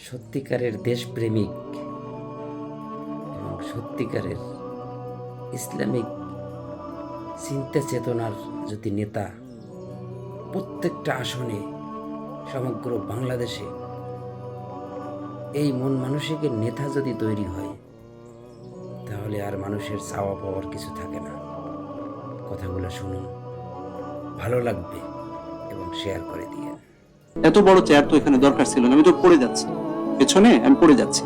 সত্যিকারের দেশপ্রেমিক এবং সত্যিকারের ইসলামিক চিন্তা চেতনার যদি নেতা প্রত্যেকটা আসনে সমগ্র বাংলাদেশে এই মন মানসিকের নেতা যদি তৈরি হয়, তাহলে আর মানুষের চাওয়া পাওয়ার কিছু থাকে না। কথাগুলো শুনুন, ভালো লাগবে এবং শেয়ার করে দিয়েন। এত বড় চেয়ার তো এখানে দরকার ছিল না, আমি তো পড়ে যাচ্ছি পেছনে, আমি পড়ে যাচ্ছি।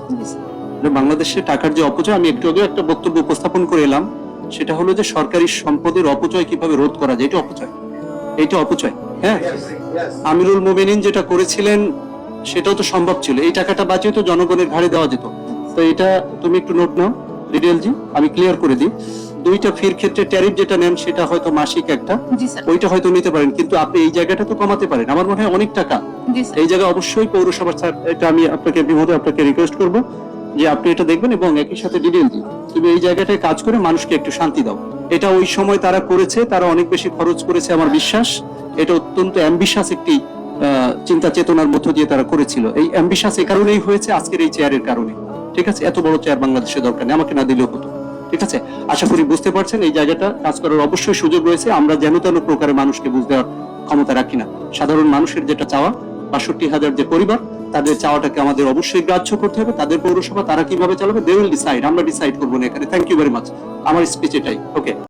বাংলাদেশে টাকার যে অপচয়, আমি একটু আগে একটা বক্তব্য উপস্থাপন করে এলাম, সেটা হলো যে সরকারি সম্পদের অপচয় কিভাবে রোধ করা যায়। এটা অপচয়, এইটা অপচয়। হ্যাঁ, আমিরুল মোমিনিন যেটা করেছিলেন সেটাও তো সম্ভব ছিল, এই টাকাটা বাঁচিয়ে তো জনগণের ঘাড়ে দেওয়া যেত। তো এটা তুমি একটু নোট নাও রিডেলজি, আমি ক্লিয়ার করে দিই। দুইটা ফির ক্ষেত্রে ট্যারিফ যেটা নেন সেটা হয়তো মাসিক একটা, ওইটা হয়তো নিতে পারেন, কিন্তু আপনি এই জায়গাটা তো কমাতে পারেন। আমার মনে হয় অনেক টাকা এই জায়গায় অবশ্যই পৌরসভা। স্যার, এটা আমি আপনাকে আপনাকে রিকোয়েস্ট করব যে আপনি এটা দেখবেন এবং একই সাথে ডিটেইলজি তুমি এই জায়গাটায় কাজ করে মানুষকে একটু শান্তি দাও। এটা ওই সময় তারা করেছে, তারা অনেক বেশি খরচ করেছে আমার বিশ্বাস। এটা অত্যন্ত অ্যাম্বিশাস একটি চিন্তা চেতনার মধ্য দিয়ে তারা করেছিল। এই অ্যাম্বিশাস এই কারণেই হয়েছে আজকের এই চেয়ারের কারণে। ঠিক আছে, এত বড় চেয়ার বাংলাদেশে দরকার নেই, আমাকে না দিলেও হতো। ঠিক আছে, আশা করি বুঝতে পারছেন এই জায়গাটা কাজ করার অবশ্যই সুযোগ রয়েছে। আমরা যেন তেন প্রকারে মানুষকে বুঝতে দেওয়ার ক্ষমতা রাখি না। সাধারণ মানুষের যেটা চাওয়া, ৬২,০০০ যে পরিবার, তাদের চাওয়াটাকে আমাদের অবশ্যই গ্রাহ্য করতে হবে। তাদের পৌরসভা তারা কিভাবে চালাবে, দে উইল ডিসাইড, আমরা ডিসাইড করবো না এখানে। Thank you very much. আমার স্পিচ এটাই। ওকে।